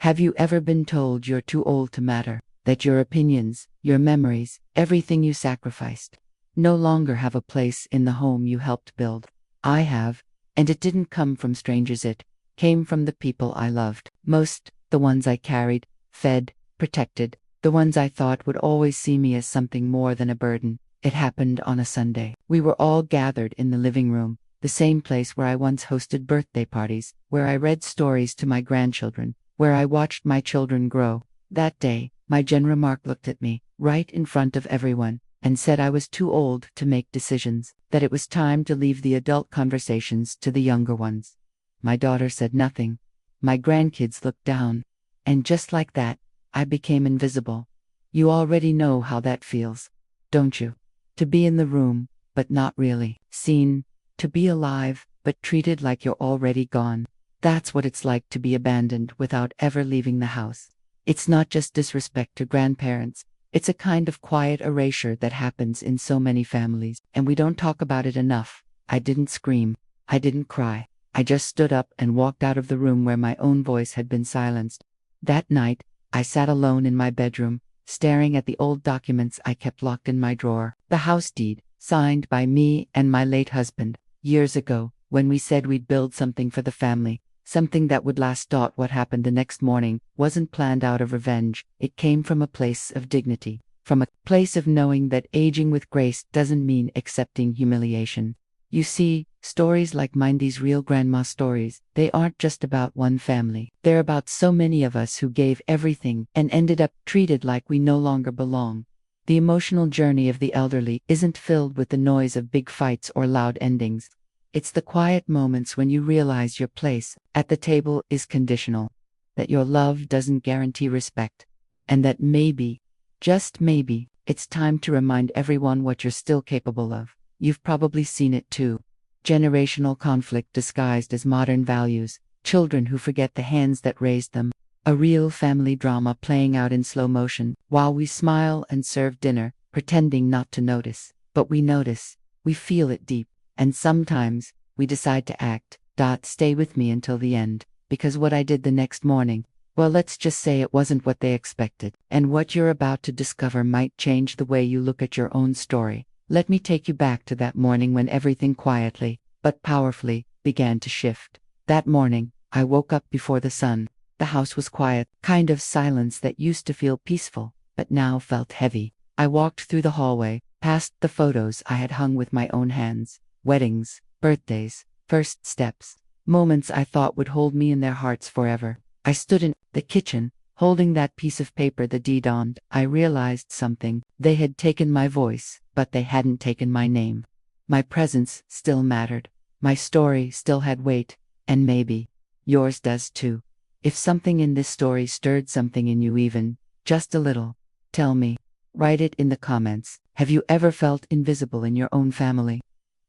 Have you ever been told you're too old to matter? That your opinions, your memories, everything you sacrificed, no longer have a place in the home you helped build? I have, and it didn't come from strangers, it came from the people I loved most, the ones I carried, fed, protected, the ones I thought would always see me as something more than a burden. It happened on a Sunday. We were all gathered in the living room, the same place where I once hosted birthday parties, where I read stories to my grandchildren, where I watched my children grow. That day, my Jen Remark looked at me, right in front of everyone, and said I was too old to make decisions, that it was time to leave the adult conversations to the younger ones. My daughter said nothing. My grandkids looked down. And just like that, I became invisible. You already know how that feels, don't you? To be in the room, but not really seen. To be alive, but treated like you're already gone. That's what it's like to be abandoned without ever leaving the house. It's not just disrespect to grandparents. It's a kind of quiet erasure that happens in so many families, and we don't talk about it enough. I didn't scream. I didn't cry. I just stood up and walked out of the room where my own voice had been silenced. That night, I sat alone in my bedroom, staring at the old documents I kept locked in my drawer. The house deed, signed by me and my late husband, years ago, when we said we'd build something for the family, something that would last. What happened the next morning wasn't planned out of revenge. It came from a place of dignity, from a place of knowing that aging with grace doesn't mean accepting humiliation. You see, stories like mine, these real grandma stories, they aren't just about one family. They're about so many of us who gave everything and ended up treated like we no longer belong. The emotional journey of the elderly isn't filled with the noise of big fights or loud endings. It's the quiet moments when you realize your place at the table is conditional, that your love doesn't guarantee respect, and that maybe, just maybe, it's time to remind everyone what you're still capable of. You've probably seen it too. Generational conflict disguised as modern values, children who forget the hands that raised them, a real family drama playing out in slow motion while we smile and serve dinner, pretending not to notice. But we notice, we feel it deep, and sometimes we decide to act. Stay with me until the end, because what I did the next morning, well, let's just say it wasn't what they expected, and what you're about to discover might change the way you look at your own story. Let me take you back to that morning when everything quietly, but powerfully, began to shift. That morning, I woke up before the sun. The house was quiet, kind of silence that used to feel peaceful, but now felt heavy. I walked through the hallway, past the photos I had hung with my own hands. Weddings, birthdays, first steps, moments I thought would hold me in their hearts forever. I stood in the kitchen, holding that piece of paper the deed on. I realized something. They had taken my voice, but they hadn't taken my name. My presence still mattered. My story still had weight, and maybe yours does too. If something in this story stirred something in you, even just a little, tell me. Write it in the comments. Have you ever felt invisible in your own family?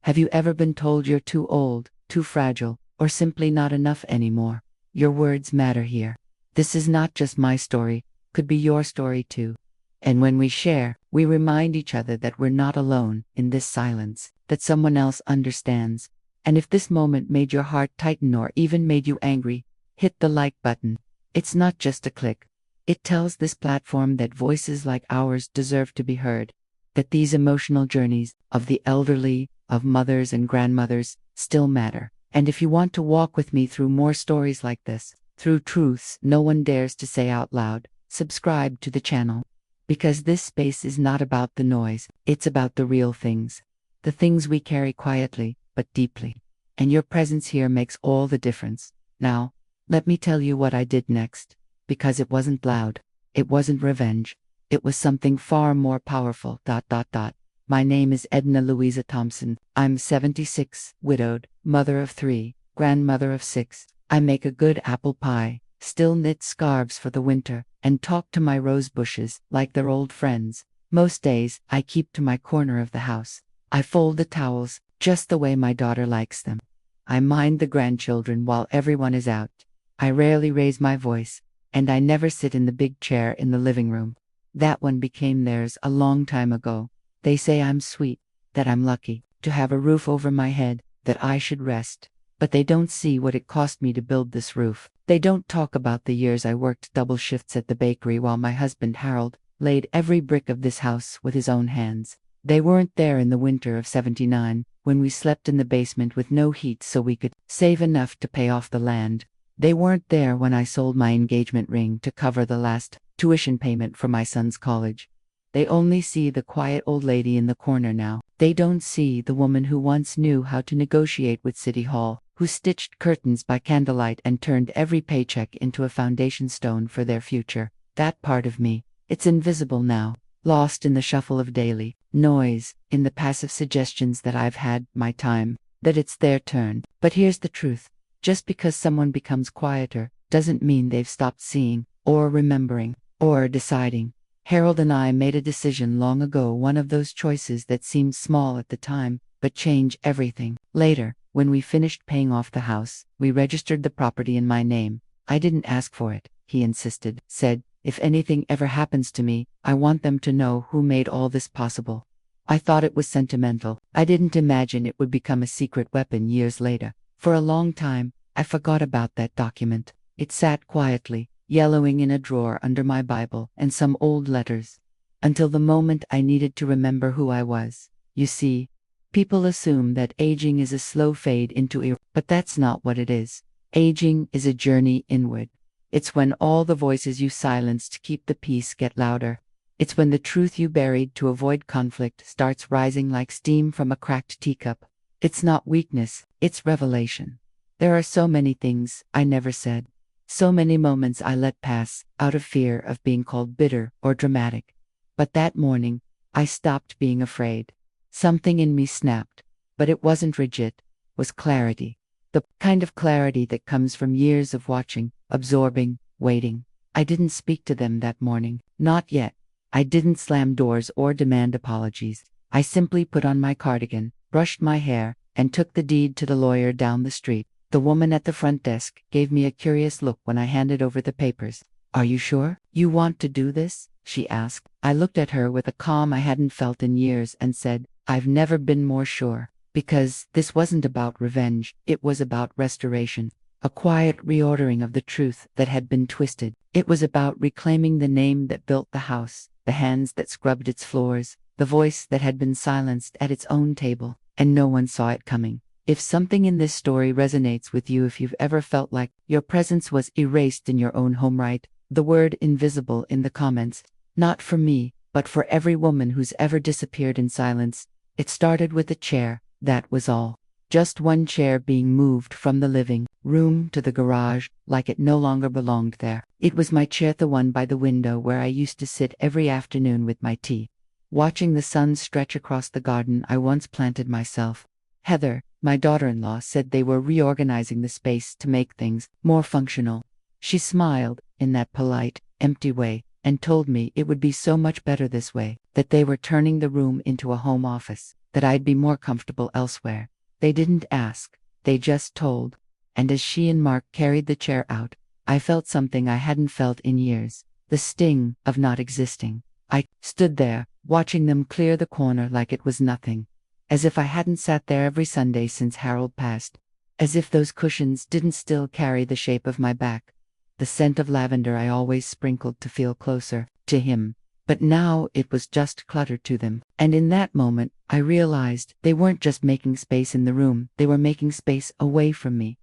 Have you ever been told you're too old, too fragile, or simply not enough anymore? Your words matter here. This is not just my story, could be your story too. And when we share, we remind each other that we're not alone in this silence, that someone else understands. And if this moment made your heart tighten or even made you angry, hit the like button. It's not just a click. It tells this platform that voices like ours deserve to be heard, that these emotional journeys of the elderly, of mothers and grandmothers, still matter. And if you want to walk with me through more stories like this, through truths no one dares to say out loud, subscribe to the channel. Because this space is not about the noise, it's about the real things. The things we carry quietly, but deeply. And your presence here makes all the difference. Now, let me tell you what I did next. Because it wasn't loud. It wasn't revenge. It was something far more powerful. My name is Edna Louisa Thompson. I'm 76, widowed, mother of 3, grandmother of 6. I make a good apple pie, still knit scarves for the winter, and talk to my rose bushes like they're old friends. Most days, I keep to my corner of the house. I fold the towels just the way my daughter likes them. I mind the grandchildren while everyone is out. I rarely raise my voice, and I never sit in the big chair in the living room. That one became theirs a long time ago. They say I'm sweet, that I'm lucky to have a roof over my head, that I should rest. But they don't see what it cost me to build this roof. They don't talk about the years I worked double shifts at the bakery while my husband Harold laid every brick of this house with his own hands. They weren't there in the winter of '79, when we slept in the basement with no heat so we could save enough to pay off the land. They weren't there when I sold my engagement ring to cover the last tuition payment for my son's college. They only see the quiet old lady in the corner now. They don't see the woman who once knew how to negotiate with City Hall, who stitched curtains by candlelight and turned every paycheck into a foundation stone for their future. That part of me, it's invisible now, lost in the shuffle of daily noise, in the passive suggestions that I've had my time, that it's their turn. But here's the truth. Just because someone becomes quieter doesn't mean they've stopped seeing, or remembering, or deciding. Harold and I made a decision long ago, one of those choices that seemed small at the time, but change everything. Later, when we finished paying off the house, we registered the property in my name. I didn't ask for it, he insisted, said, if anything ever happens to me, I want them to know who made all this possible. I thought it was sentimental. I didn't imagine it would become a secret weapon years later. For a long time, I forgot about that document. It sat quietly, yellowing in a drawer under my Bible and some old letters, until the moment I needed to remember who I was. You see, people assume that aging is a slow fade into but that's not what it is. Aging is a journey inward. It's when all the voices you silenced to keep the peace get louder. It's when the truth you buried to avoid conflict starts rising like steam from a cracked teacup. It's not weakness, it's revelation. There are so many things I never said. So many moments I let pass, out of fear of being called bitter or dramatic. But that morning, I stopped being afraid. Something in me snapped. But it wasn't rigid, it was clarity. The kind of clarity that comes from years of watching, absorbing, waiting. I didn't speak to them that morning. Not yet. I didn't slam doors or demand apologies. I simply put on my cardigan, brushed my hair, and took the deed to the lawyer down the street. The woman at the front desk gave me a curious look when I handed over the papers. Are you sure you want to do this? She asked. I looked at her with a calm I hadn't felt in years and said, I've never been more sure. Because this wasn't about revenge, it was about restoration. A quiet reordering of the truth that had been twisted. It was about reclaiming the name that built the house, the hands that scrubbed its floors, the voice that had been silenced at its own table, and no one saw it coming. If something in this story resonates with you, if you've ever felt like your presence was erased in your own home, write the word invisible in the comments. Not for me, but for every woman who's ever disappeared in silence. It started with a chair, that was all. Just one chair being moved from the living room to the garage, like it no longer belonged there. It was my chair, the one by the window where I used to sit every afternoon with my tea, watching the sun stretch across the garden I once planted myself. Heather, my daughter-in-law, said they were reorganizing the space to make things more functional. She smiled, in that polite, empty way, and told me it would be so much better this way, that they were turning the room into a home office, that I'd be more comfortable elsewhere. They didn't ask, they just told. And as she and Mark carried the chair out, I felt something I hadn't felt in years, the sting of not existing. I stood there, watching them clear the corner like it was nothing. As if I hadn't sat there every Sunday since Harold passed. As if those cushions didn't still carry the shape of my back. The scent of lavender I always sprinkled to feel closer to him. But now it was just clutter to them. And in that moment, I realized they weren't just making space in the room, they were making space away from me.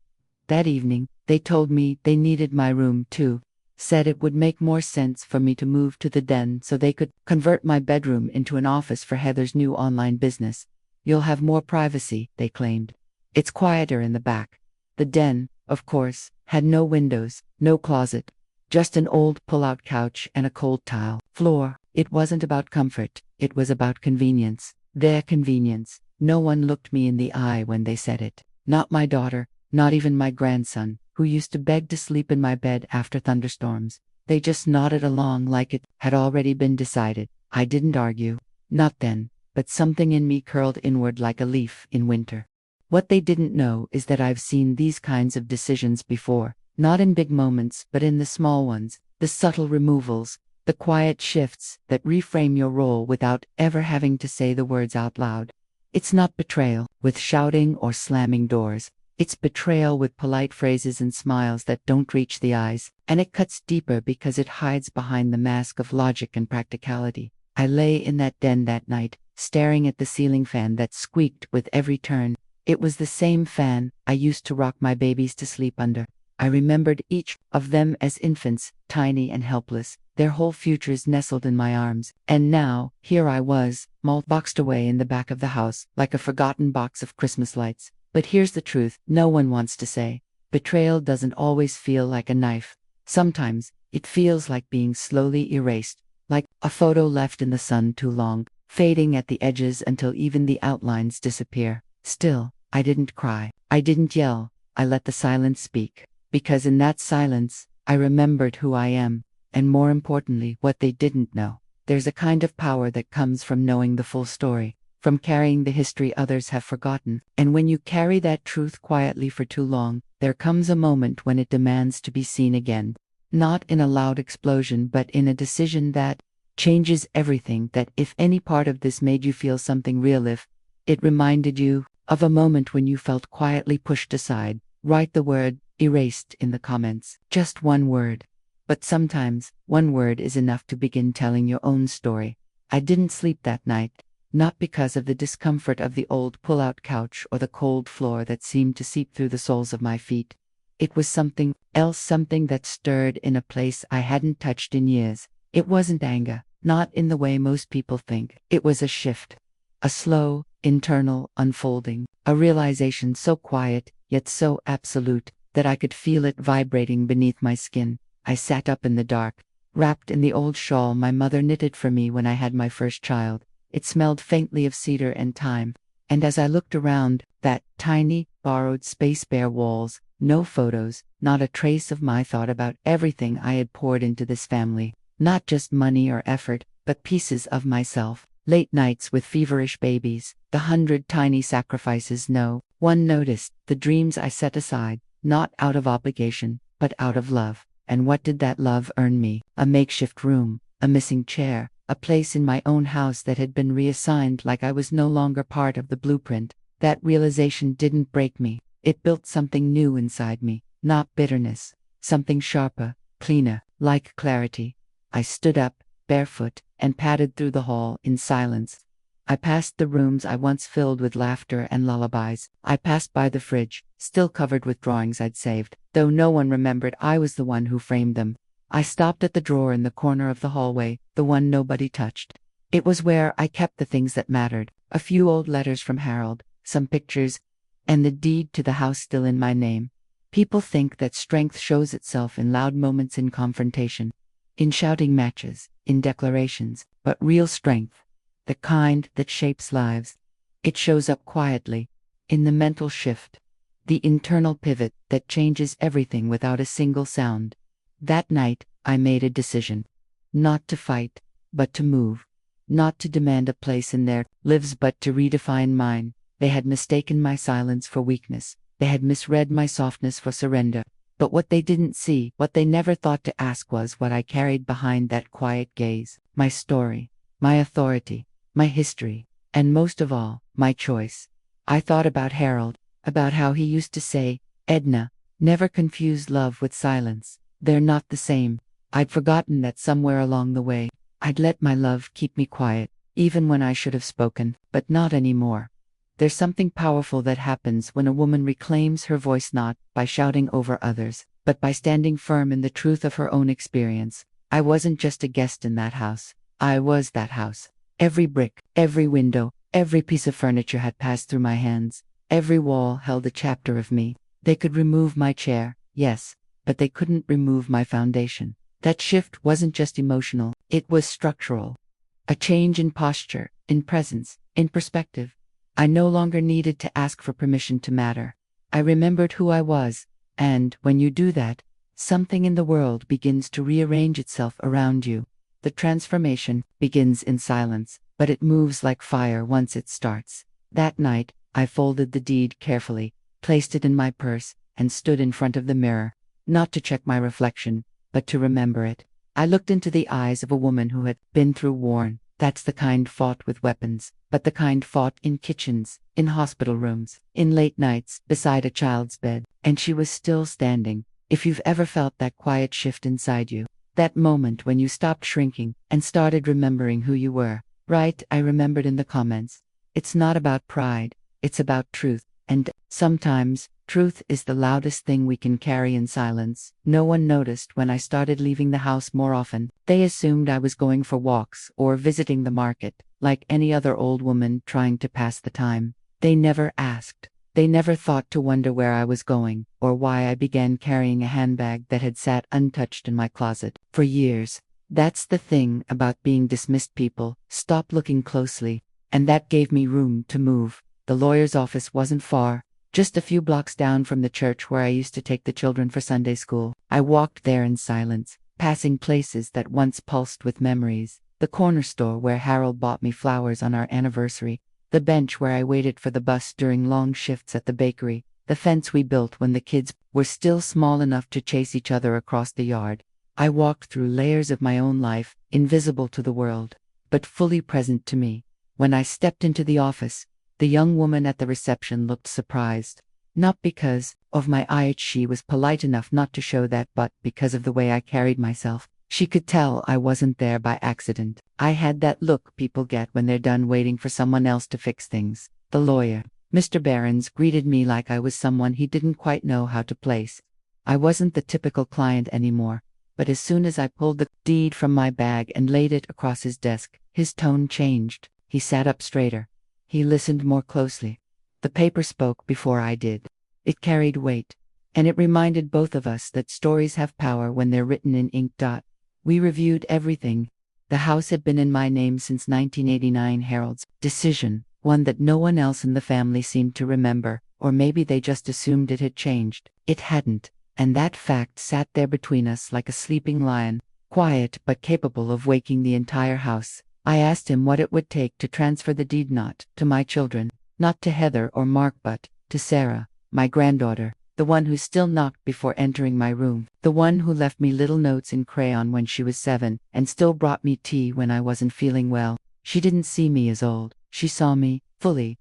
That evening, they told me they needed my room too. Said it would make more sense for me to move to the den so they could convert my bedroom into an office for Heather's new online business. You'll have more privacy, they claimed. It's quieter in the back. The den, of course, had no windows, no closet. Just an old pull-out couch and a cold tile floor. It wasn't about comfort, it was about convenience. Their convenience. No one looked me in the eye when they said it. Not my daughter, not even my grandson, who used to beg to sleep in my bed after thunderstorms. They just nodded along like it had already been decided. I didn't argue. Not then, but something in me curled inward like a leaf in winter. What they didn't know is that I've seen these kinds of decisions before. Not in big moments, but in the small ones, the subtle removals, the quiet shifts that reframe your role without ever having to say the words out loud. It's not betrayal, with shouting or slamming doors. It's betrayal with polite phrases and smiles that don't reach the eyes, and it cuts deeper because it hides behind the mask of logic and practicality. I lay in that den that night, staring at the ceiling fan that squeaked with every turn. It was the same fan I used to rock my babies to sleep under. I remembered each of them as infants, tiny and helpless, their whole futures nestled in my arms. And now, here I was, boxed away in the back of the house, like a forgotten box of Christmas lights. But here's the truth no one wants to say. Betrayal doesn't always feel like a knife. Sometimes, it feels like being slowly erased, like a photo left in the sun too long, fading at the edges until even the outlines disappear. Still, I didn't cry. I didn't yell. I let the silence speak. Because in that silence, I remembered who I am, and more importantly, what they didn't know. There's a kind of power that comes from knowing the full story, from carrying the history others have forgotten. And when you carry that truth quietly for too long, there comes a moment when it demands to be seen again. Not in a loud explosion, but in a decision that changes everything. That if any part of this made you feel something real, if it reminded you of a moment when you felt quietly pushed aside, write the word erased in the comments. Just one word. But sometimes, one word is enough to begin telling your own story. I didn't sleep that night. Not because of the discomfort of the old pull-out couch or the cold floor that seemed to seep through the soles of my feet. It was something else, something that stirred in a place I hadn't touched in years. It wasn't anger, not in the way most people think. It was a shift. A slow, internal unfolding. A realization so quiet, yet so absolute, that I could feel it vibrating beneath my skin. I sat up in the dark, wrapped in the old shawl my mother knitted for me when I had my first child. It smelled faintly of cedar and thyme. And as I looked around, that tiny, borrowed space, bare walls, no photos, not a trace of my thought about everything I had poured into this family. Not just money or effort, but pieces of myself. Late nights with feverish babies, the 100 tiny sacrifices no one noticed, the dreams I set aside, not out of obligation, but out of love. And what did that love earn me? A makeshift room, a missing chair, a place in my own house that had been reassigned like I was no longer part of the blueprint. That realization didn't break me. It built something new inside me, not bitterness, something sharper, cleaner, like clarity. I stood up, barefoot, and padded through the hall in silence. I passed the rooms I once filled with laughter and lullabies. I passed by the fridge, still covered with drawings I'd saved, though no one remembered I was the one who framed them. I stopped at the drawer in the corner of the hallway, the one nobody touched. It was where I kept the things that mattered, a few old letters from Harold, some pictures, and the deed to the house still in my name. People think that strength shows itself in loud moments, in confrontation, in shouting matches, in declarations, but real strength, the kind that shapes lives, it shows up quietly, in the mental shift, the internal pivot that changes everything without a single sound. That night, I made a decision. Not to fight, but to move. Not to demand a place in their lives, but to redefine mine. They had mistaken my silence for weakness. They had misread my softness for surrender. But what they didn't see, what they never thought to ask, was what I carried behind that quiet gaze. My story, my authority, my history, and most of all, my choice. I thought about Harold, about how he used to say, "Edna, never confuse love with silence. They're not the same." I'd forgotten that somewhere along the way, I'd let my love keep me quiet, even when I should have spoken, but not anymore. There's something powerful that happens when a woman reclaims her voice, not by shouting over others, but by standing firm in the truth of her own experience. I wasn't just a guest in that house. I was that house. Every brick, every window, every piece of furniture had passed through my hands. Every wall held a chapter of me. They could remove my chair, yes, but they couldn't remove my foundation. That shift wasn't just emotional, it was structural. A change in posture, in presence, in perspective. I no longer needed to ask for permission to matter. I remembered who I was, and when you do that, something in the world begins to rearrange itself around you. The transformation begins in silence, but it moves like fire once it starts. That night, I folded the deed carefully, placed it in my purse, and stood in front of the mirror, not to check my reflection, but to remember it. I looked into the eyes of a woman who had been through war, That's the kind fought with weapons, but the kind fought in kitchens, in hospital rooms, in late nights, beside a child's bed. And she was still standing. If you've ever felt that quiet shift inside you, that moment when you stopped shrinking and started remembering who you were. Right, I remembered in the comments. It's not about pride, it's about truth. And sometimes, truth is the loudest thing we can carry in silence. No one noticed when I started leaving the house more often. They assumed I was going for walks or visiting the market, like any other old woman trying to pass the time. They never asked. They never thought to wonder where I was going, or why I began carrying a handbag that had sat untouched in my closet for years. That's the thing about being dismissed. People stop looking closely, and that gave me room to move. The lawyer's office wasn't far, just a few blocks down from the church where I used to take the children for Sunday school. I walked there in silence, passing places that once pulsed with memories. The corner store where Harold bought me flowers on our anniversary. The bench where I waited for the bus during long shifts at the bakery. The fence we built when the kids were still small enough to chase each other across the yard. I walked through layers of my own life, invisible to the world, but fully present to me. When I stepped into the office, the young woman at the reception looked surprised. Not because of my age, she was polite enough not to show that, but because of the way I carried myself. She could tell I wasn't there by accident. I had that look people get when they're done waiting for someone else to fix things. The lawyer, Mr. Behrens, greeted me like I was someone he didn't quite know how to place. I wasn't the typical client anymore, but as soon as I pulled the deed from my bag and laid it across his desk, his tone changed. He sat up straighter. He listened more closely. The paper spoke before I did. It carried weight, and it reminded both of us that stories have power when they're written in ink. We reviewed everything. The house had been in my name since 1989. Harold's decision, one that no one else in the family seemed to remember, or maybe they just assumed it had changed. It hadn't, and that fact sat there between us like a sleeping lion, quiet but capable of waking the entire house. I asked him what it would take to transfer the deed, not to my children, not to Heather or Mark, but to Sarah, my granddaughter. The one who still knocked before entering my room, the one who left me little notes in crayon when she was 7, and still brought me tea when I wasn't feeling well. She didn't see me as old, she saw me, fully.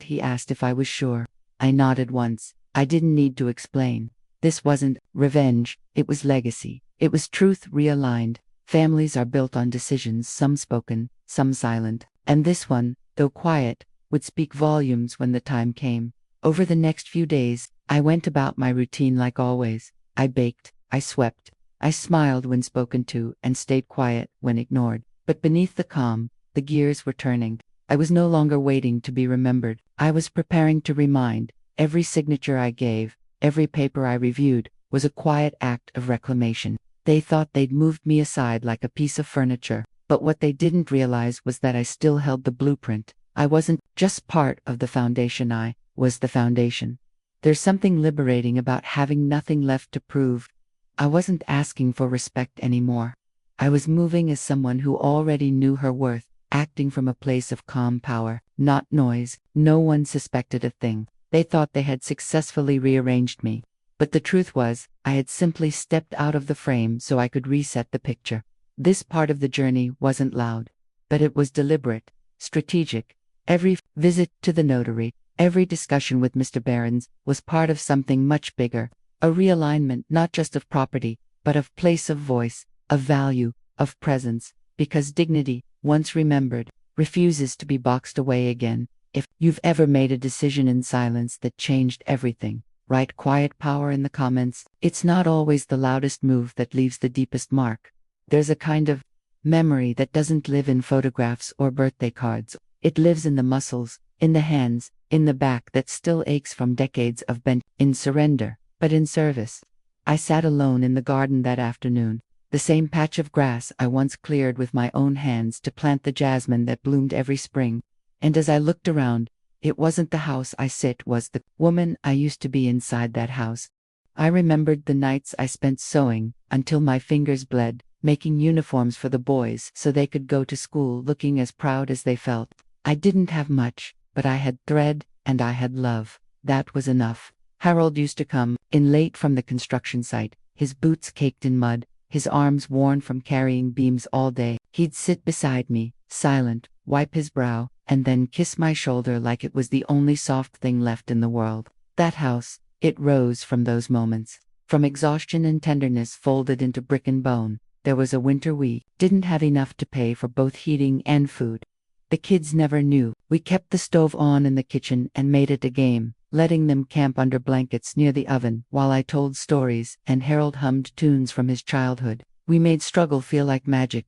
He asked if I was sure. I nodded once. I didn't need to explain. This wasn't revenge, it was legacy. It was truth realigned. Families are built on decisions, some spoken, some silent, and this one, though quiet, would speak volumes when the time came. Over the next few days, I went about my routine like always. I baked, I swept, I smiled when spoken to, and stayed quiet when ignored. But beneath the calm, the gears were turning. I was no longer waiting to be remembered. I was preparing to remind. Every signature I gave, every paper I reviewed, was a quiet act of reclamation. They thought they'd moved me aside like a piece of furniture, but what they didn't realize was that I still held the blueprint. I wasn't just part of the foundation, I was the foundation. There's something liberating about having nothing left to prove. I wasn't asking for respect anymore. I was moving as someone who already knew her worth, acting from a place of calm power, not noise. No one suspected a thing. They thought they had successfully rearranged me. But the truth was, I had simply stepped out of the frame so I could reset the picture. This part of the journey wasn't loud, but it was deliberate, strategic. Every visit to the notary, every discussion with Mr. Behrens was part of something much bigger, a realignment not just of property, but of place of voice, of value, of presence, because dignity, once remembered, refuses to be boxed away again. If you've ever made a decision in silence that changed everything, write quiet power in the comments. It's not always the loudest move that leaves the deepest mark. There's a kind of memory that doesn't live in photographs or birthday cards. It lives in the muscles, in the hands, in the back that still aches from decades of bent, in surrender, but in service. I sat alone in the garden that afternoon, the same patch of grass I once cleared with my own hands to plant the jasmine that bloomed every spring. And as I looked around, it wasn't the house it was the woman I used to be inside that house. I remembered the nights I spent sewing, until my fingers bled, making uniforms for the boys so they could go to school looking as proud as they felt. I didn't have much, but I had thread, and I had love. That was enough. Harold used to come in late from the construction site, his boots caked in mud, his arms worn from carrying beams all day. He'd sit beside me, silent, wipe his brow, and then kiss my shoulder like it was the only soft thing left in the world. That house, it rose from those moments. From exhaustion and tenderness folded into brick and bone. There was a winter we didn't have enough to pay for both heating and food. The kids never knew. We kept the stove on in the kitchen and made it a game, letting them camp under blankets near the oven while I told stories and Harold hummed tunes from his childhood. We made struggle feel like magic.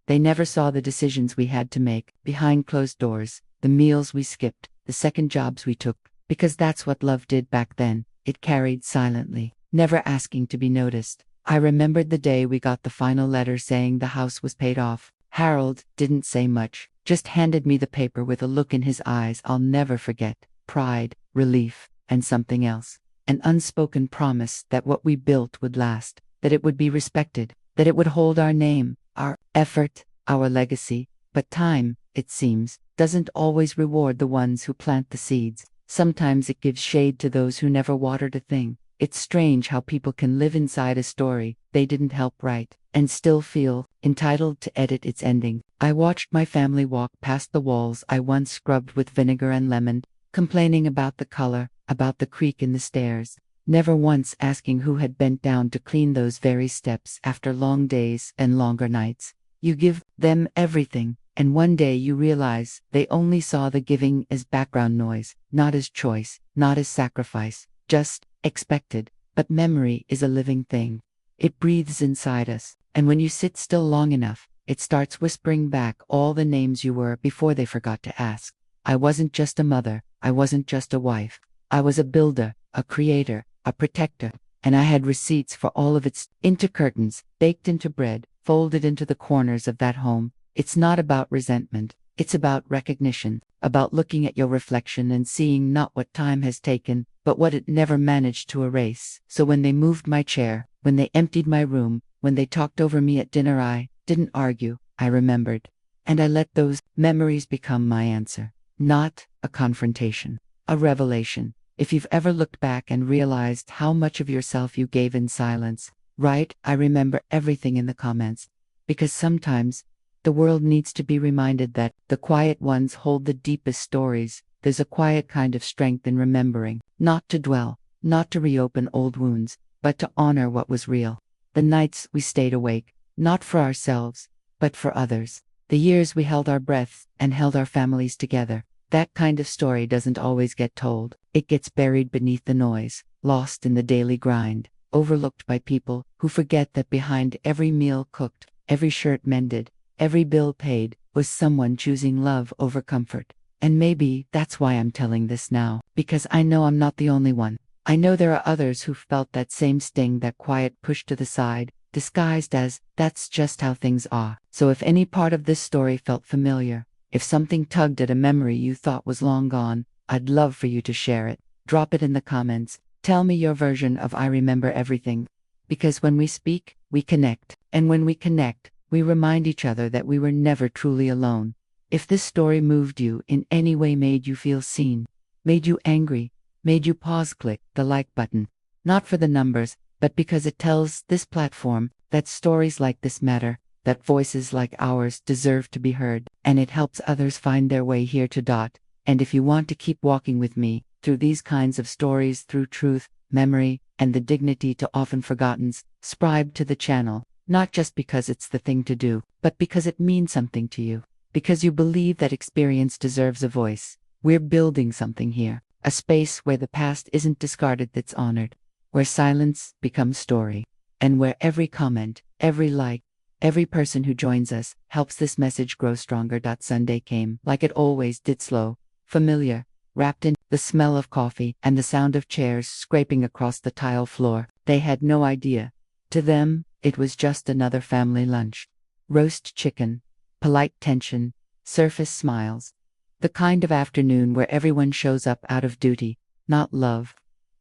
They never saw the decisions we had to make, behind closed doors, the meals we skipped, the second jobs we took, because that's what love did back then. It carried silently, never asking to be noticed. I remembered the day we got the final letter saying the house was paid off. Harold didn't say much, just handed me the paper with a look in his eyes I'll never forget. Pride, relief, and something else. An unspoken promise that what we built would last, that it would be respected, that it would hold our name, our effort, our legacy. But time, it seems, doesn't always reward the ones who plant the seeds. Sometimes it gives shade to those who never watered a thing. It's strange how people can live inside a story they didn't help write, and still feel entitled to edit its ending. I watched my family walk past the walls I once scrubbed with vinegar and lemon, complaining about the color, about the creak in the stairs, never once asking who had bent down to clean those very steps after long days and longer nights. You give them everything, and one day you realize they only saw the giving as background noise, not as choice, not as sacrifice, just expected. But memory is a living thing. It breathes inside us, and when you sit still long enough, it starts whispering back all the names you were before they forgot to ask. I wasn't just a mother, I wasn't just a wife. I was a builder, a creator, a protector, and I had receipts for all of its into curtains, baked into bread, folded into the corners of that home. It's not about resentment, it's about recognition, about looking at your reflection and seeing not what time has taken, but what it never managed to erase. So when they moved my chair, when they emptied my room, when they talked over me at dinner, I didn't argue, I remembered. And I let those memories become my answer. Not a confrontation, a revelation. If you've ever looked back and realized how much of yourself you gave in silence, write, I remember everything in the comments. Because sometimes, the world needs to be reminded that the quiet ones hold the deepest stories. There's a quiet kind of strength in remembering, not to dwell, not to reopen old wounds, but to honor what was real. The nights we stayed awake, not for ourselves, but for others. The years we held our breaths and held our families together. That kind of story doesn't always get told. It gets buried beneath the noise, lost in the daily grind, overlooked by people who forget that behind every meal cooked, every shirt mended, every bill paid, was someone choosing love over comfort. And maybe that's why I'm telling this now, because I know I'm not the only one. I know there are others who felt that same sting, that quiet push to the side, disguised as, that's just how things are. So if any part of this story felt familiar, if something tugged at a memory you thought was long gone, I'd love for you to share it. Drop it in the comments. Tell me your version of I remember everything. Because when we speak, we connect. And when we connect, we remind each other that we were never truly alone. If this story moved you in any way, made you feel seen, made you angry, made you pause, click the like button. Not for the numbers, but because it tells this platform that stories like this matter, that voices like ours deserve to be heard, and it helps others find their way here to dot. And if you want to keep walking with me through these kinds of stories, through truth, memory, and the dignity to often forgotten, subscribe to the channel, not just because it's the thing to do, but because it means something to you. Because you believe that experience deserves a voice. We're building something here, a space where the past isn't discarded, that's honored, where silence becomes story, and where every comment, every like, every person who joins us helps this message grow stronger. Sunday came like it always did, slow, familiar, wrapped in the smell of coffee and the sound of chairs scraping across the tile floor. They had no idea. To them, it was just another family lunch. Roast chicken, polite tension, surface smiles. The kind of afternoon where everyone shows up out of duty, not love.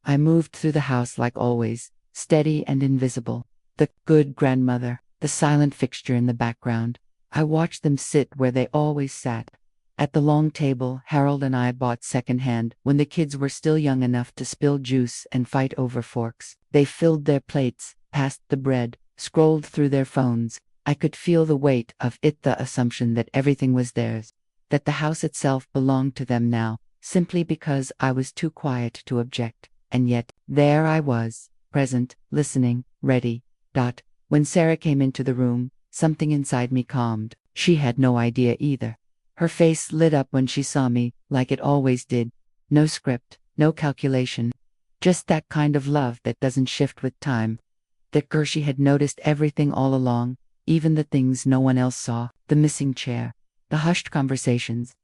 I moved through the house like always, steady and invisible. The good grandmother, the silent fixture in the background. I watched them sit where they always sat. At the long table Harold and I bought secondhand when the kids were still young enough to spill juice and fight over forks. They filled their plates, passed the bread, scrolled through their phones, I could feel the weight of it, the assumption that everything was theirs, that the house itself belonged to them now, simply because I was too quiet to object. And yet, there I was, present, listening, ready. When Sarah came into the room, something inside me calmed. She had no idea either. Her face lit up when she saw me, like it always did. No script, no calculation. Just that kind of love that doesn't shift with time. That Gershie had noticed everything all along, even the things no one else saw. The missing chair, the hushed conversations,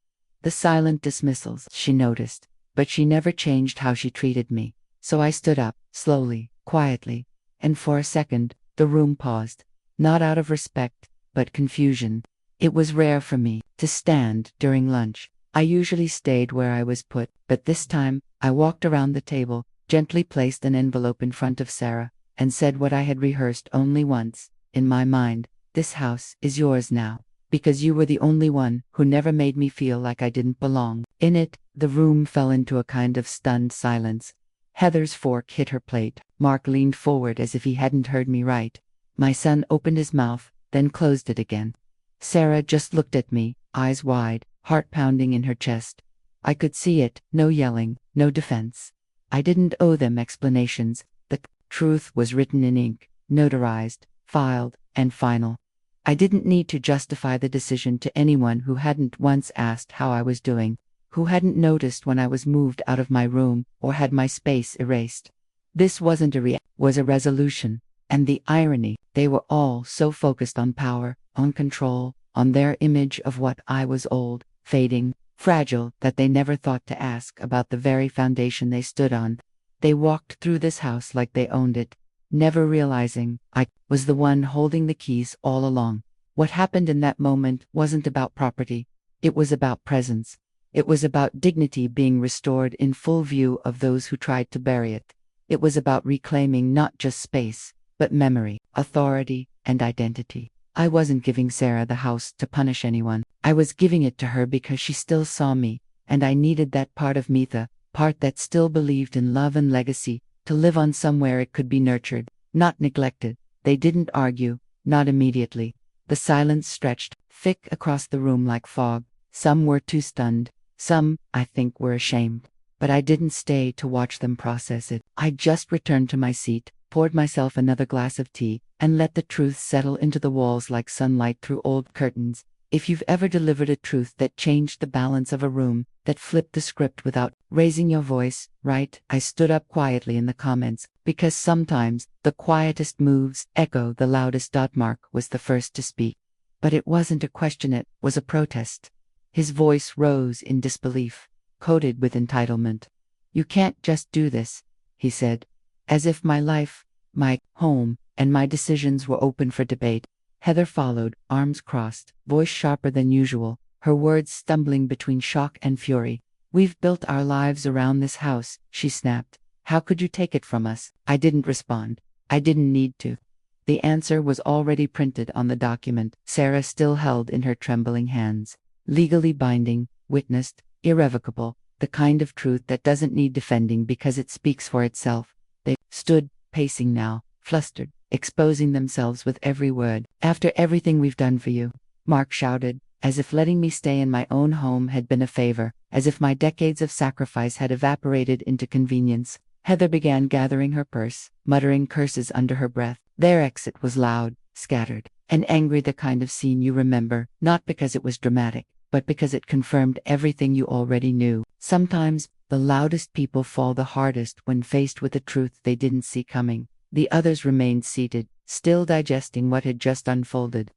the silent dismissals. She noticed, but she never changed how she treated me. So I stood up, slowly, quietly, and for a second, the room paused. Not out of respect, but confusion. It was rare for me to stand during lunch. I usually stayed where I was put, but this time, I walked around the table, gently placed an envelope in front of Sarah, and said what I had rehearsed only once, in my mind: "This house is yours now, because you were the only one who never made me feel like I didn't belong." In it, the room fell into a kind of stunned silence. Heather's fork hit her plate. Mark leaned forward as if he hadn't heard me right. My son opened his mouth, then closed it again. Sarah just looked at me, eyes wide, heart pounding in her chest. I could see it, no yelling, no defense. I didn't owe them explanations. The truth was written in ink, notarized, filed, and final. I didn't need to justify the decision to anyone who hadn't once asked how I was doing, who hadn't noticed when I was moved out of my room or had my space erased. This wasn't a was a resolution. And the irony, they were all so focused on power, on control, on their image of what I was: old, fading, fragile, that they never thought to ask about the very foundation they stood on. They walked through this house like they owned it, never realizing I was the one holding the keys all along. What happened in that moment wasn't about property. It was about presence. It was about dignity being restored in full view of those who tried to bury it. It was about reclaiming not just space, but memory, authority, and identity. I wasn't giving Sarah the house to punish anyone. I was giving it to her because she still saw me, and I needed that part of me, the part that still believed in love and legacy, to live on somewhere it could be nurtured, not neglected. They didn't argue, not immediately. The silence stretched thick across the room like fog. Some were too stunned. Some, I think, were ashamed. But I didn't stay to watch them process it. I just returned to my seat, poured myself another glass of tea, and let the truth settle into the walls like sunlight through old curtains. If you've ever delivered a truth that changed the balance of a room, that flipped the script without raising your voice, right? I stood up quietly in the comments, because sometimes the quietest moves echo the loudest. Mark was the first to speak. But it wasn't a question, it was a protest. His voice rose in disbelief, coated with entitlement. "You can't just do this," he said, as if my life, my home, and my decisions were open for debate. Heather followed, arms crossed, voice sharper than usual, her words stumbling between shock and fury. "We've built our lives around this house," she snapped. "How could you take it from us?" I didn't respond. I didn't need to. The answer was already printed on the document Sarah still held in her trembling hands. Legally binding, witnessed, irrevocable, the kind of truth that doesn't need defending because it speaks for itself. They stood, pacing now, flustered, exposing themselves with every word. "After everything we've done for you," Mark shouted, as if letting me stay in my own home had been a favor, as if my decades of sacrifice had evaporated into convenience. Heather began gathering her purse, muttering curses under her breath. Their exit was loud, scattered, and angry, the kind of scene you remember, not because it was dramatic, but because it confirmed everything you already knew. Sometimes, the loudest people fall the hardest when faced with a truth they didn't see coming. The others remained seated, still digesting what had just unfolded.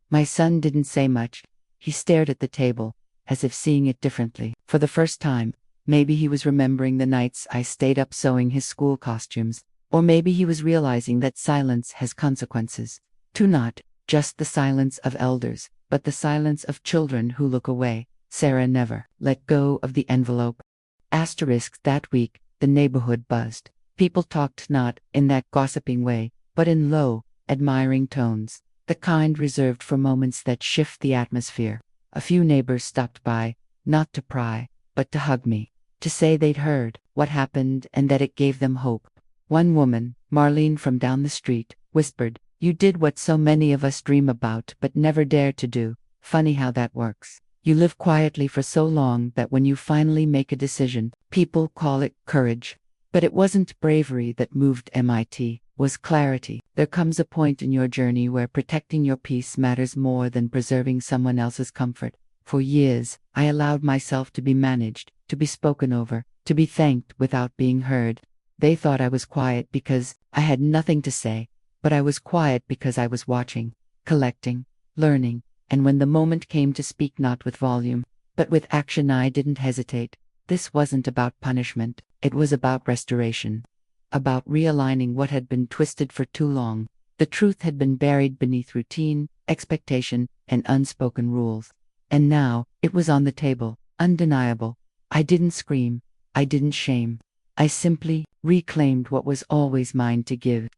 My son didn't say much. He stared at the table, as if seeing it differently. For the first time, maybe he was remembering the nights I stayed up sewing his school costumes, or maybe he was realizing that silence has consequences. To not just the silence of elders, but the silence of children who look away. Sarah never let go of the envelope. That week, the neighborhood buzzed. People talked not in that gossiping way, but in low, admiring tones, the kind reserved for moments that shift the atmosphere. A few neighbors stopped by, not to pry, but to hug me, to say they'd heard what happened and that it gave them hope. One woman, Marlene from down the street, whispered, You did what so many of us dream about but never dare to do. Funny how that works. You live quietly for so long that when you finally make a decision, people call it courage. But it wasn't bravery that moved MIT, was clarity. There comes a point in your journey where protecting your peace matters more than preserving someone else's comfort. For years, I allowed myself to be managed, to be spoken over, to be thanked without being heard. They thought I was quiet because I had nothing to say, but I was quiet because I was watching, collecting, learning, and when the moment came to speak not with volume, but with action, I didn't hesitate. This wasn't about punishment, it was about restoration. About realigning what had been twisted for too long. The truth had been buried beneath routine, expectation, and unspoken rules. And now, it was on the table, undeniable. I didn't scream, I didn't shame. I simply reclaimed what was always mine to give.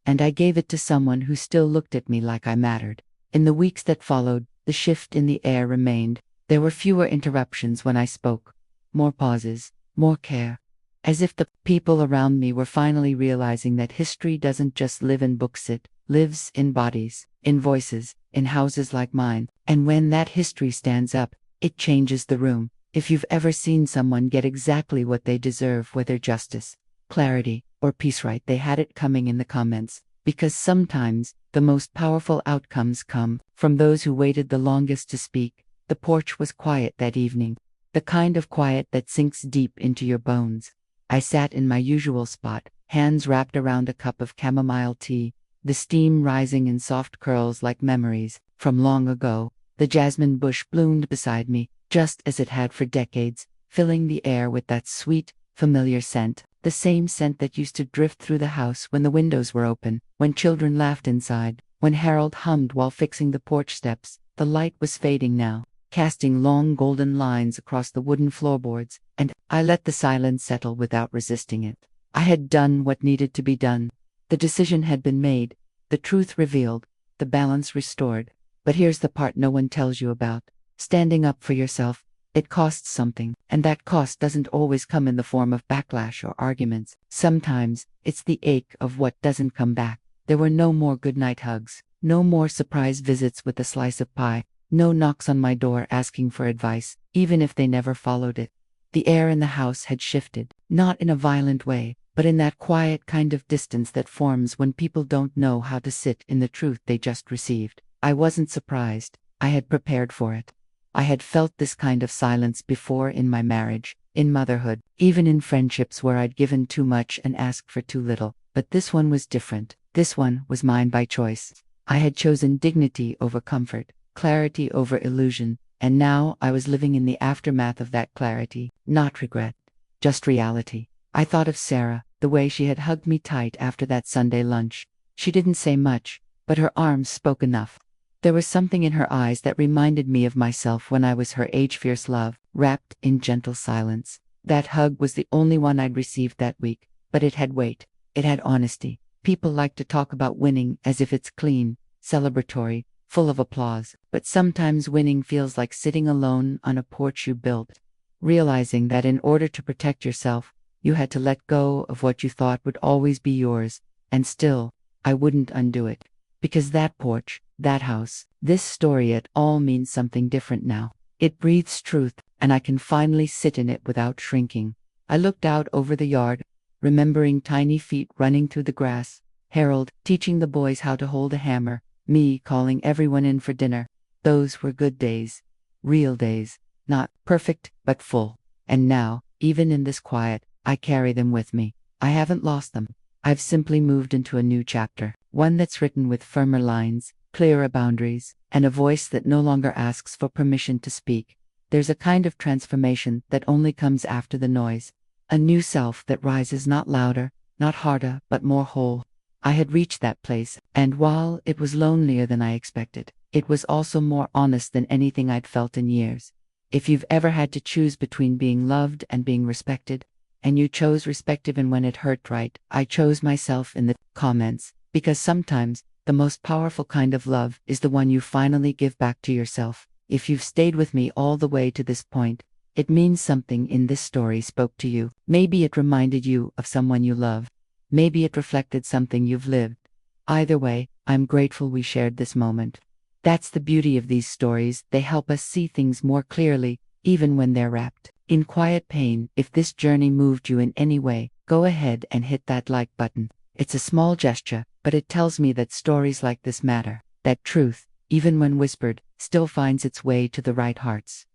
And I gave it to someone who still looked at me like I mattered. In the weeks that followed, the shift in the air remained. There were fewer interruptions when I spoke. More pauses, more care. As if the people around me were finally realizing that history doesn't just live in books, it lives in bodies, in voices, in houses like mine. And when that history stands up, it changes the room. If you've ever seen someone get exactly what they deserve, whether justice, clarity, or peace, right, they had it coming in the comments. Because sometimes, the most powerful outcomes come from those who waited the longest to speak. The porch was quiet that evening. The kind of quiet that sinks deep into your bones. I sat in my usual spot, hands wrapped around a cup of chamomile tea, the steam rising in soft curls like memories from long ago. The jasmine bush bloomed beside me, just as it had for decades, filling the air with that sweet, familiar scent, the same scent that used to drift through the house when the windows were open, when children laughed inside, when Harold hummed while fixing the porch steps. The light was fading now, casting long golden lines across the wooden floorboards, and I let the silence settle without resisting it. I had done what needed to be done. The decision had been made, the truth revealed, the balance restored. But here's the part no one tells you about. Standing up for yourself, it costs something, and that cost doesn't always come in the form of backlash or arguments. Sometimes, it's the ache of what doesn't come back. There were no more goodnight hugs, no more surprise visits with a slice of pie, no knocks on my door asking for advice, even if they never followed it. The air in the house had shifted, not in a violent way, but in that quiet kind of distance that forms when people don't know how to sit in the truth they just received. I wasn't surprised. I had prepared for it. I had felt this kind of silence before in my marriage, in motherhood, even in friendships where I'd given too much and asked for too little. But this one was different. This one was mine by choice. I had chosen dignity over comfort, clarity over illusion, and now I was living in the aftermath of that clarity, not regret, just reality. I thought of Sarah, the way she had hugged me tight after that Sunday lunch. She didn't say much, but her arms spoke enough. There was something in her eyes that reminded me of myself when I was her age-fierce love, wrapped in gentle silence. That hug was the only one I'd received that week, but it had weight. It had honesty. People like to talk about winning as if it's clean, celebratory, full of applause, but sometimes winning feels like sitting alone on a porch you built, realizing that in order to protect yourself, you had to let go of what you thought would always be yours, and still, I wouldn't undo it. Because that porch, that house, this story, it all means something different now. It breathes truth, and I can finally sit in it without shrinking. I looked out over the yard, remembering tiny feet running through the grass, Harold teaching the boys how to hold a hammer, me calling everyone in for dinner. Those were good days. Real days. Not perfect, but full. And now, even in this quiet, I carry them with me. I haven't lost them. I've simply moved into a new chapter, one that's written with firmer lines, clearer boundaries, and a voice that no longer asks for permission to speak. There's a kind of transformation that only comes after the noise. A new self that rises not louder, not harder, but more whole. I had reached that place, and while it was lonelier than I expected, it was also more honest than anything I'd felt in years. If you've ever had to choose between being loved and being respected, and you chose respect even when it hurt, right, I chose myself in the comments, because sometimes, the most powerful kind of love is the one you finally give back to yourself. If you've stayed with me all the way to this point, it means something in this story spoke to you. Maybe it reminded you of someone you love. Maybe it reflected something you've lived. Either way, I'm grateful we shared this moment. That's the beauty of these stories, they help us see things more clearly, even when they're wrapped in quiet pain. If this journey moved you in any way, go ahead and hit that like button. It's a small gesture, but it tells me that stories like this matter, that truth, even when whispered, still finds its way to the right hearts.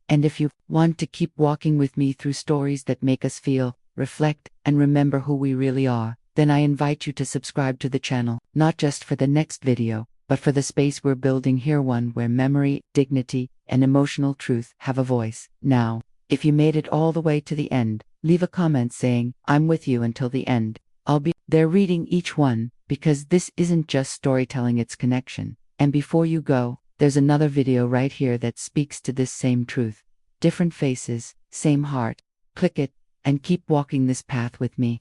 And if you want to keep walking with me through stories that make us feel, reflect, and remember who we really are, then I invite you to subscribe to the channel, not just for the next video, but for the space we're building here, one where memory, dignity, and emotional truth have a voice. Now, if you made it all the way to the end, leave a comment saying, "I'm with you until the end." I'll be there reading each one, because this isn't just storytelling, it's connection. And before you go, there's another video right here that speaks to this same truth. Different faces, same heart. Click it, and keep walking this path with me.